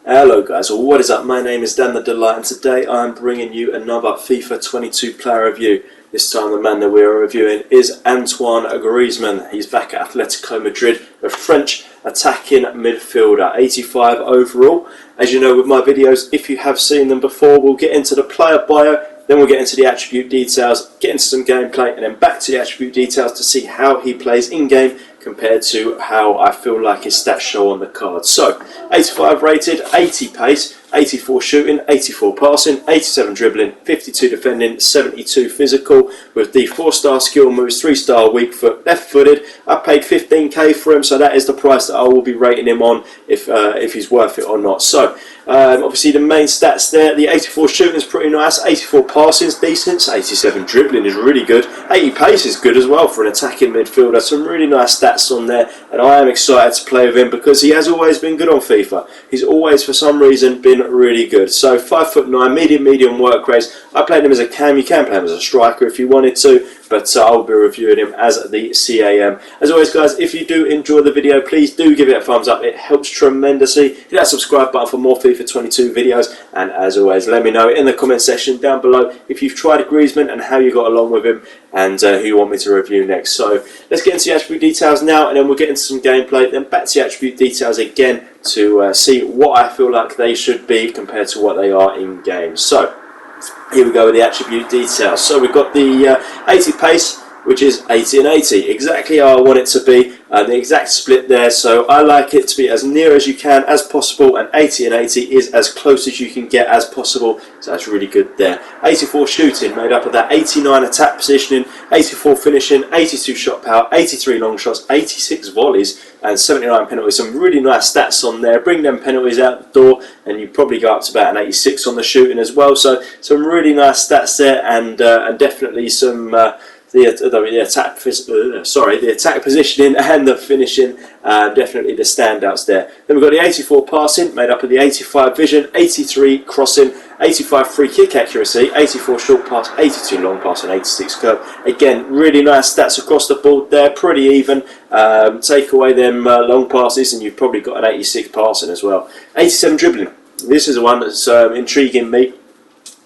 Hello guys, well, what is up? My name is Dan the Delight and today I'm bringing you another FIFA 22 player review. This time the man that we are reviewing is Antoine Griezmann. He's back at Atletico Madrid, a French attacking midfielder, 85 overall. As you know with my videos, if you have seen them before, we'll get into the player bio, then we'll get into the attribute details, get into some gameplay and then back to the attribute details to see how he plays in-game compared to how I feel like his stats show on the card. So, 85 rated, 80 pace, 84 shooting, 84 passing, 87 dribbling, 52 defending, 72 physical, with the 4-star skill moves, 3-star weak foot, left-footed. I paid 15k for him, so that is the price that I will be rating him on if he's worth it or not. So, obviously the main stats there, the 84 shooting is pretty nice, 84 passing is decent, 87 dribbling is really good, 80 pace is good as well for an attacking midfielder. Some really nice stats on there, and I am excited to play with him because he has always been good on FIFA. He's always, for some reason, been really good. So 5'9", medium work rate. I played him as a cam. You can play him as a striker if you wanted to, but I'll be reviewing him as the CAM. As always guys, if you do enjoy the video, please do give it a thumbs up. It helps tremendously. Hit that subscribe button for more FIFA 22 videos, and as always, let me know in the comment section down below if you've tried Griezmann and how you got along with him, and who you want me to review next. So let's get into the attribute details now, and then we'll get into some gameplay, then back to the attribute details again to see what I feel like they should be compared to what they are in game. So here we go with the attribute details. So we've got the 80 pace, which is 80 and 80, exactly how I want it to be, the exact split there. So I like it to be as near as you can as possible, and 80 and 80 is as close as you can get as possible, so that's really good there. 84 shooting, made up of that 89 attack positioning, 84 finishing, 82 shot power, 83 long shots, 86 volleys, and 79 penalties. Some really nice stats on there. Bring them penalties out the door and you probably go up to about an 86 on the shooting as well, so some really nice stats there, and definitely some the attack positioning and the finishing, definitely the standouts there. Then we've got the 84 passing, made up of the 85 vision, 83 crossing, 85 free kick accuracy, 84 short pass, 82 long pass and 86 curve. Again, really nice stats across the board there, pretty even. Take away them long passes and you've probably got an 86 passing as well. 87 dribbling, this is the one that's intriguing me.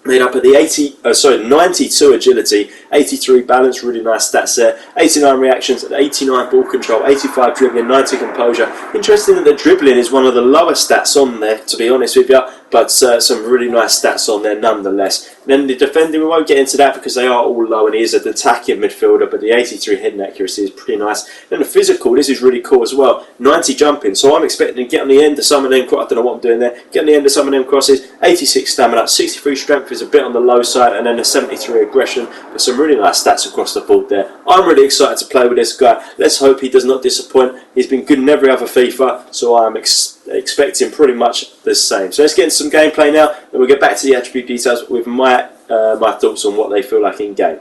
Made up of the 92 agility, 83 balance, really nice stats there, 89 reactions, 89 ball control, 85 dribbling, 90 composure. Interesting that the dribbling is one of the lower stats on there, to be honest with you, but some really nice stats on there nonetheless. And then the defending, we won't get into that because they are all low, and he is an attacking midfielder, but the 83 heading accuracy is pretty nice. Then the physical, this is really cool as well, 90 jumping, so I'm expecting to get on the end of some of them, I don't know what I'm doing there, get on the end of some of them crosses, 86 stamina, 63 strength is a bit on the low side, and then a 73 aggression, but some really nice stats across the board there. I'm really excited to play with this guy. Let's hope he does not disappoint. He's been good in every other FIFA, so I'm expecting pretty much the same. So let's get into some gameplay now, and we'll get back to the attribute details with my thoughts on what they feel like in game.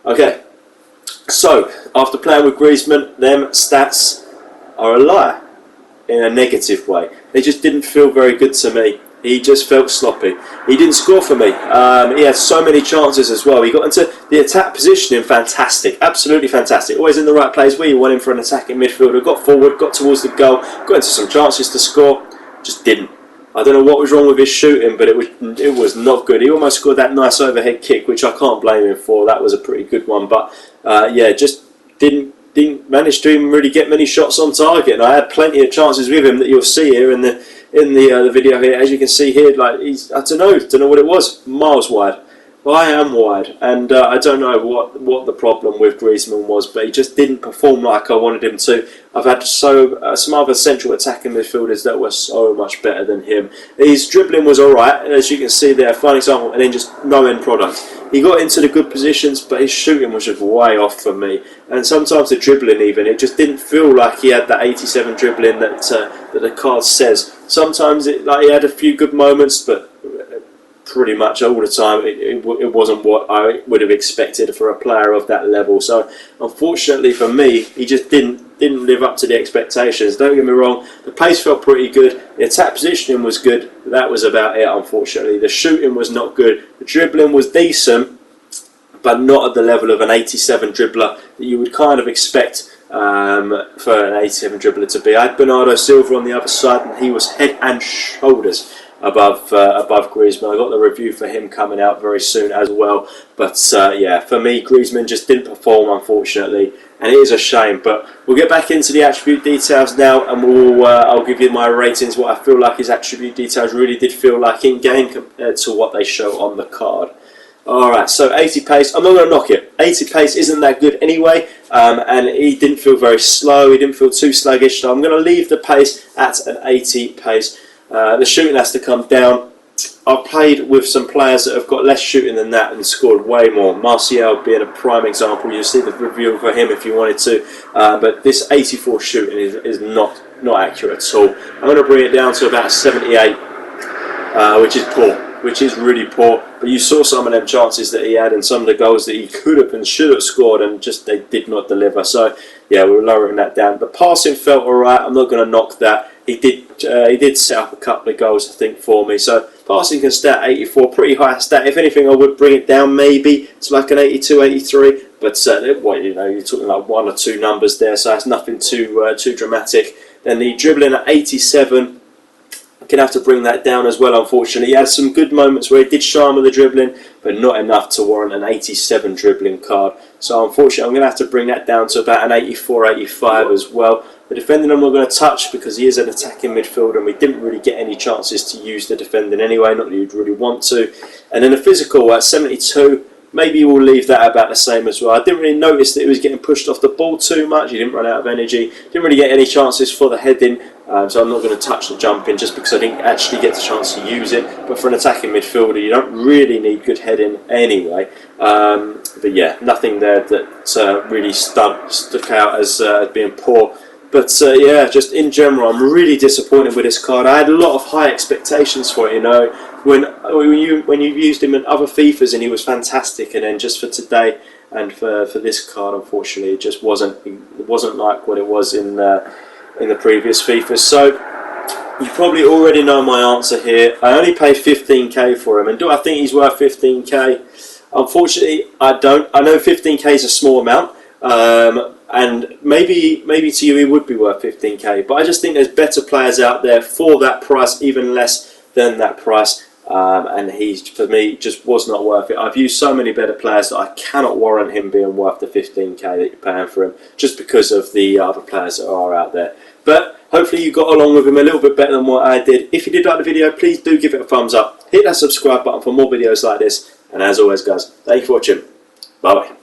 Okay, so after playing with Griezmann, them stats are a lie in a negative way. They just didn't feel very good to me. He just felt sloppy. He didn't score for me. He had so many chances as well. He got into the attack positioning, fantastic, absolutely fantastic. Always in the right place where you want him for an attacking midfielder. Got forward, got towards the goal, got into some chances to score, just didn't. I don't know what was wrong with his shooting, but it was not good. He almost scored that nice overhead kick, which I can't blame him for. That was a pretty good one, but yeah, just didn't manage to even really get many shots on target. And I had plenty of chances with him that you'll see here in the video here. As you can see here, like I don't know what it was, miles wide. Well, I am wide, and I don't know what the problem with Griezmann was, but he just didn't perform like I wanted him to. I've had some other central attacking midfielders that were so much better than him. His dribbling was alright, as you can see there, fine example, and then just no end product. He got into the good positions, but his shooting was just way off for me. And sometimes the dribbling even, it just didn't feel like he had that 87 dribbling that the card says. Sometimes he had a few good moments, but pretty much all the time it wasn't what I would have expected for a player of that level. So unfortunately for me, he just didn't live up to the expectations. Don't get me wrong, the pace felt pretty good, the attack positioning was good, that was about it unfortunately. The shooting was not good, the dribbling was decent, but not at the level of an 87 dribbler that you would kind of expect for an 87 dribbler to be. I had Bernardo Silva on the other side, and he was head and shoulders above Griezmann. I got the review for him coming out very soon as well. But yeah, for me, Griezmann just didn't perform, unfortunately, and it is a shame. But we'll get back into the attribute details now, and I'll give you my ratings, what I feel like his attribute details really did feel like in game compared to what they show on the card. Alright, so 80 pace, I'm not going to knock it. 80 pace isn't that good anyway, and he didn't feel very slow, he didn't feel too sluggish, so I'm going to leave the pace at an 80 pace. The shooting has to come down. I've played with some players that have got less shooting than that and scored way more. Martial being a prime example, you'll see the review for him if you wanted to, but this 84 shooting is not accurate at all. I'm going to bring it down to about a 78, which is poor. Which is really poor, but you saw some of them chances that he had and some of the goals that he could have and should have scored, and just they did not deliver. So yeah, we're lowering that down. The passing felt alright. I'm not going to knock that. He did set up a couple of goals, I think, for me. So passing can stay at 84, pretty high stat. If anything, I would bring it down maybe to like an 82, 83. But well, you know, you're talking like 1 or 2 numbers there, so it's nothing too dramatic. Then the dribbling at 87. Going to have to bring that down as well, unfortunately. He had some good moments where he did shine with the dribbling, but not enough to warrant an 87 dribbling card. So unfortunately, I'm going to have to bring that down to about an 84, 85 as well. The defending I'm not going to touch because he is an attacking midfielder and we didn't really get any chances to use the defending anyway, not that you'd really want to. And then the physical at 72, maybe we'll leave that about the same as well. I didn't really notice that he was getting pushed off the ball too much. He didn't run out of energy. Didn't really get any chances for the heading. So I'm not going to touch the jumping just because I didn't actually get the chance to use it. But for an attacking midfielder, you don't really need good heading anyway. But yeah, nothing there that really stuck out as being poor. But yeah, just in general, I'm really disappointed with this card. I had a lot of high expectations for it, you know. When you used him in other FIFAs and he was fantastic, and then just for today and for this card, unfortunately, it just wasn't like what it was in the previous FIFAs. So you probably already know my answer here. I only paid 15k for him, and do I think he's worth 15k? Unfortunately, I don't. I know 15k is a small amount. And maybe to you he would be worth 15k, but I just think there's better players out there for that price, even less than that price, and he's, for me, just was not worth it. I've used so many better players that I cannot warrant him being worth the 15k that you're paying for him, just because of the other players that are out there. But hopefully you got along with him a little bit better than what I did. If you did like the video, please do give it a thumbs up, hit that subscribe button for more videos like this, and as always guys, thank you for watching, bye bye.